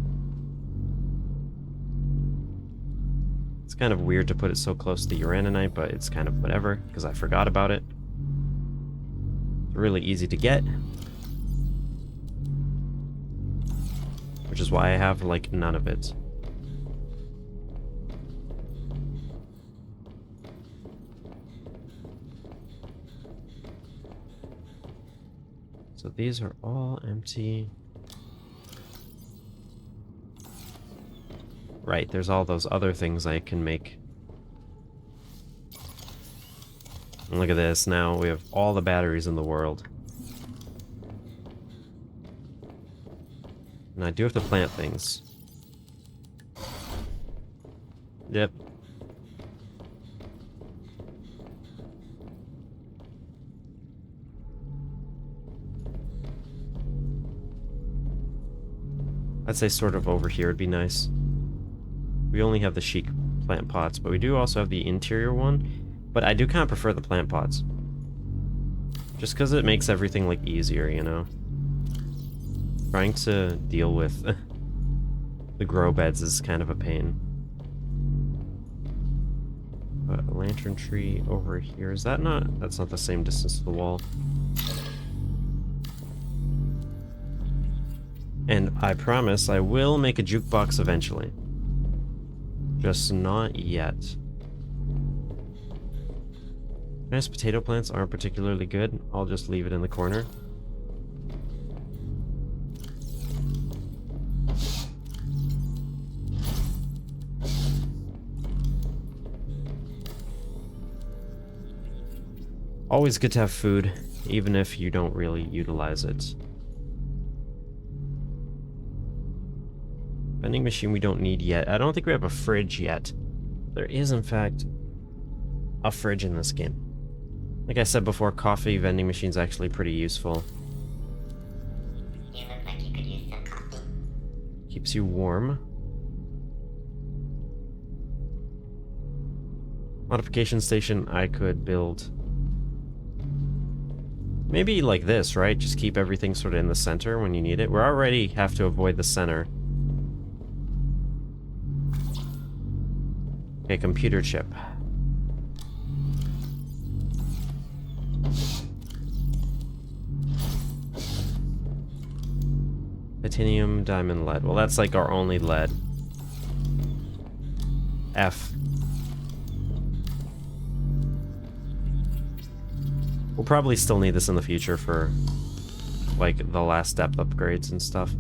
It's kind of weird to put it so close to uraninite, but it's kind of whatever, because I forgot about it. It's really easy to get. Which is why I have, like, none of it. So these are all empty. Right, there's all those other things I can make. And look at this, now we have all the batteries in the world. And I do have to plant things. Yep. I'd say sort of over here would be nice. We only have the chic plant pots, but we do also have the interior one. But I do kind of prefer the plant pots. Just because it makes everything, like, easier, you know? Trying to deal with the grow beds is kind of a pain. But a lantern tree over here, is that not... That's not the same distance to the wall. And I promise I will make a jukebox eventually. Just not yet. Nice potato plants aren't particularly good. I'll just leave it in the corner. Always good to have food, even if you don't really utilize it. Vending machine we don't need yet. I don't think we have a fridge yet. There is, in fact, a fridge in this game. Like I said before, coffee vending machine's actually pretty useful.
You look like you could use some coffee.
Keeps you warm. Modification station I could build. Maybe like this, right? Just keep everything sort of in the center when you need it. We already have to avoid the center. Okay, computer chip. Titanium, diamond, lead. Well, that's like our only lead. F. We'll probably still need this in the future for, like, the last depth upgrades and stuff.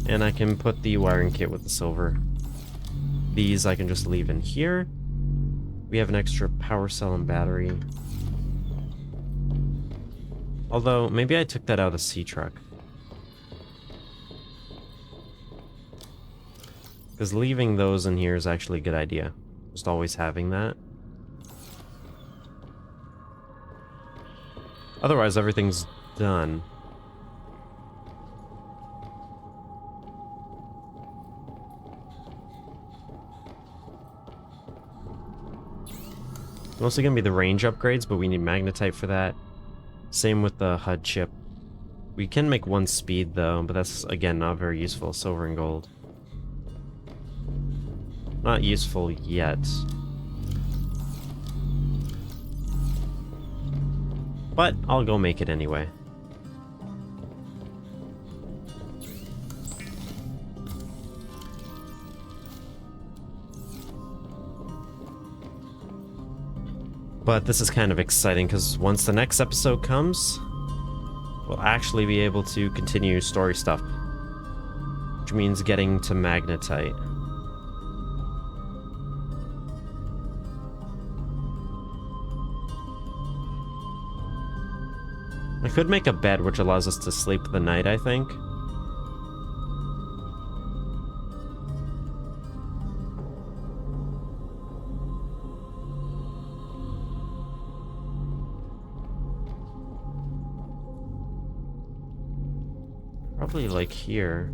And I can put the wiring kit with the silver. These I can just leave in here. We have an extra power cell and battery. Although, maybe I took that out of the C-Truck. Because leaving those in here is actually a good idea. Just always having that. Otherwise, everything's done. Mostly gonna be the range upgrades, but we need magnetite for that. Same with the HUD chip. We can make 1 speed though, but that's again not very useful. Silver and gold. Not useful yet. But I'll go make it anyway. But this is kind of exciting because once the next episode comes, we'll actually be able to continue story stuff. Which means getting to magnetite. I could make a bed which allows us to sleep the night, I think. Probably like here.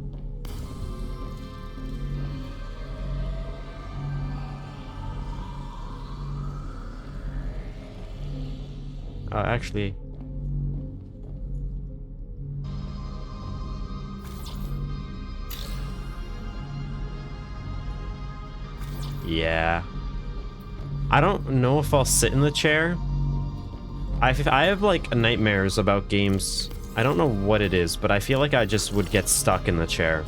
Actually... yeah. I don't know if I'll sit in the chair. I have like nightmares about games. I don't know what it is, but I feel like I just would get stuck in the chair.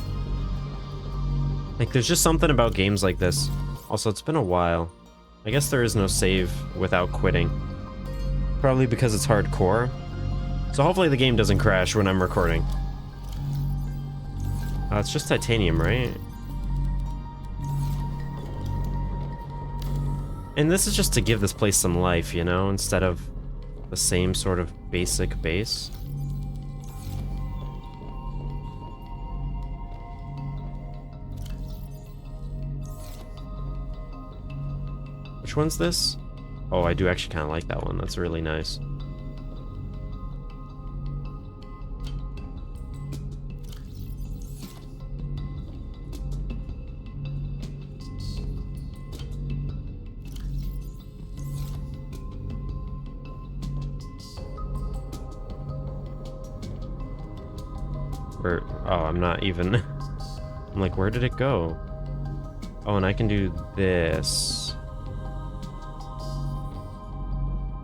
Like there's just something about games like this. Also, it's been a while. I guess there is no save without quitting. Probably because it's hardcore. So hopefully the game doesn't crash when I'm recording. It's just titanium, right? And this is just to give this place some life, you know, instead of the same sort of basic base. Which one's this? Oh, I do actually kind of like that one. That's really nice. Where, oh, I'm not even... I'm like, where did it go? Oh, and I can do this.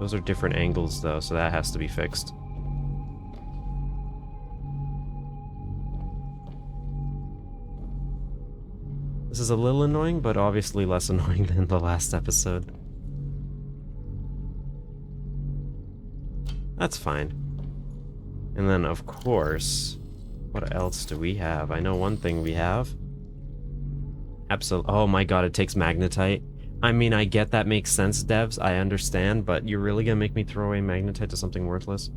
Those are different angles, though, so that has to be fixed. This is a little annoying, but obviously less annoying than the last episode. That's fine. And then, of course... what else do we have? I know one thing we have. Absolutely. Oh my god, it takes magnetite. I mean, I get that makes sense, devs. I understand, but you're really gonna make me throw away magnetite to something worthless?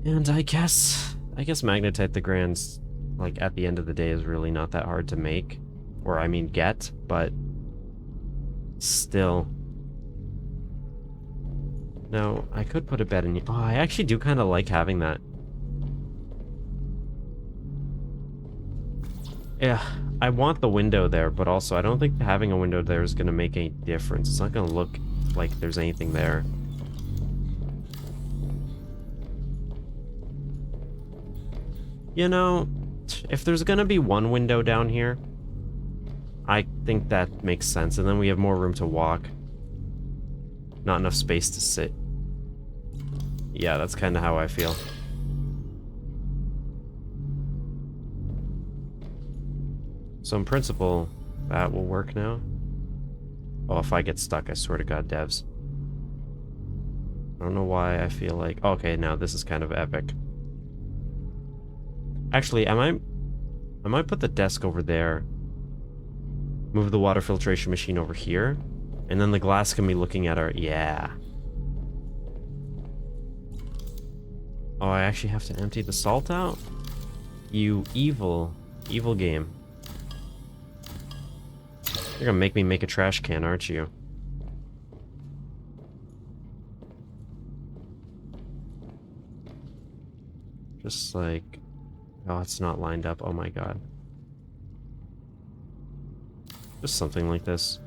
And I guess magnetite the Grand's, like, at the end of the day is really not that hard to make. Or, I mean, get, but... still. No, I could put a bed in... oh, I actually do kind of like having that. Yeah, I want the window there, but also I don't think having a window there is going to make any difference. It's not going to look like there's anything there. You know, if there's going to be one window down here, I think that makes sense. And then we have more room to walk. Not enough space to sit. Yeah, that's kind of how I feel. So in principle, that will work now. Oh, if I get stuck, I swear to God, devs. I don't know why I feel like... okay, now this is kind of epic. Actually, I might put the desk over there. Move the water filtration machine over here. And then the glass can be looking at our... yeah. Oh, I actually have to empty the salt out? You evil, evil game. You're gonna make me make a trash can, aren't you? Just like... Oh, it's not lined up. Oh my god. Just something like this.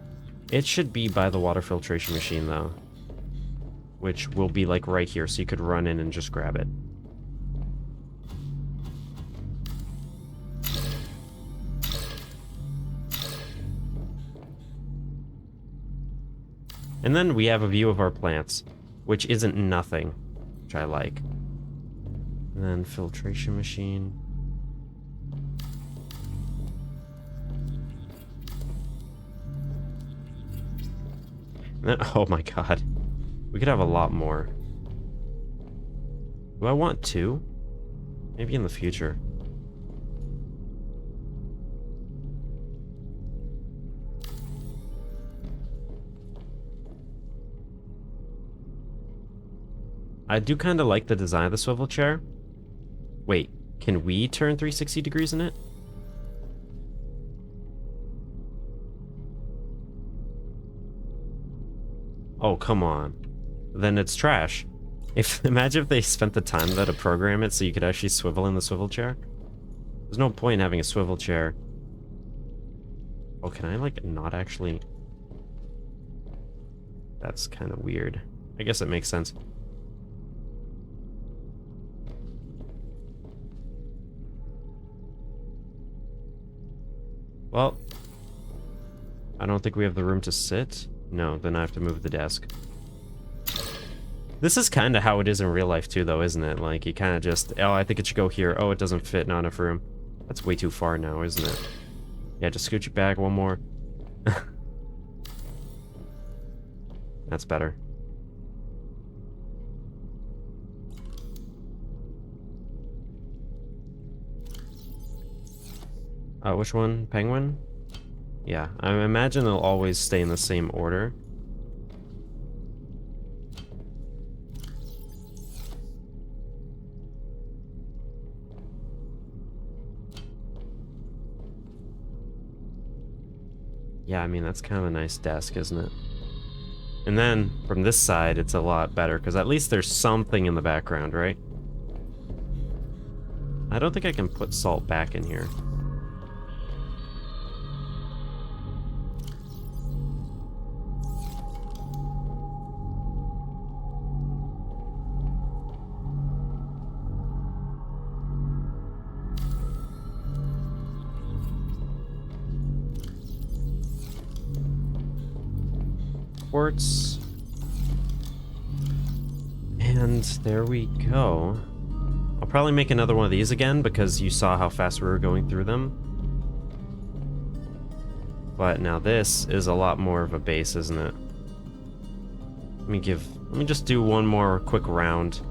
It should be by the water filtration machine, though. Which will be, like, right here, so you could run in and just grab it. And then we have a view of our plants, which isn't nothing, which I like. And then filtration machine. And then, oh my god. We could have a lot more. Do I want two? Maybe in the future. I do kind of like the design of the swivel chair. Wait, can we turn 360 degrees in it? Oh, come on. Then it's trash. Imagine if they spent the time though to program it so you could actually swivel in the swivel chair. There's no point in having a swivel chair. Oh, can I like not actually... That's kind of weird. I guess it makes sense. Well, I don't think we have the room to sit. No, then I have to move the desk. This is kind of how it is in real life too, though, isn't it? Like, you kind of just, oh, I think it should go here. Oh, it doesn't fit, not enough room. That's way too far now, isn't it? Yeah, just scooch it back one more. That's better. Which one? Penguin? Yeah, I imagine they'll always stay in the same order. Yeah, I mean, that's kind of a nice desk, isn't it? And then, from this side, it's a lot better, because at least there's something in the background, right? I don't think I can put salt back in here. Quartz. And there we go. I'll probably make another one of these again because you saw how fast we were going through them. But now this is a lot more of a base, isn't it? Let me just do one more quick round.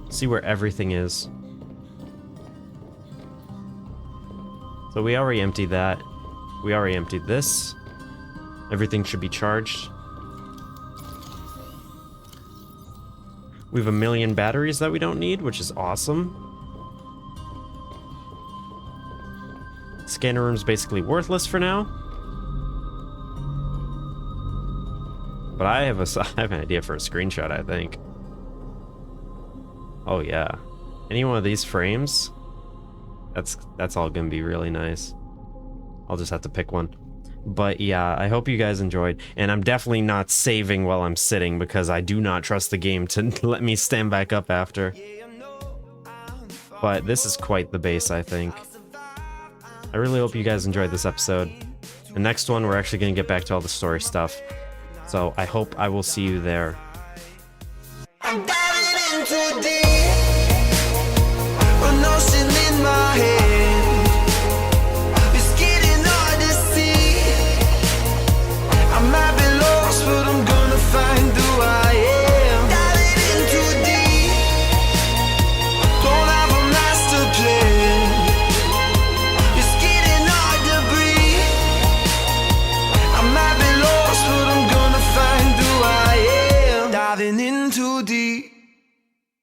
See where everything is. So we already emptied that. We already emptied this. Everything should be charged. We have 1 million batteries that we don't need, which is awesome. Scanner room's basically worthless for now. But I have an idea for a screenshot, I think. Oh yeah. Any one of these frames, that's all gonna be really nice. I'll just have to pick one. But yeah, I hope you guys enjoyed, and I'm definitely not saving while I'm sitting because I do not trust the game to let me stand back up after. But this is quite the base, I think. I really hope you guys enjoyed this episode. The next one, we're actually going to get back to all the story stuff. So I hope I will see you there.
I'm diving into deep, an ocean in my head. It's getting hard to see. I might be lost, but I'm gonna find who I am. Diving into deep, don't have a master plan. It's getting hard to breathe. I might be lost, but I'm gonna find who I am. Diving in too deep.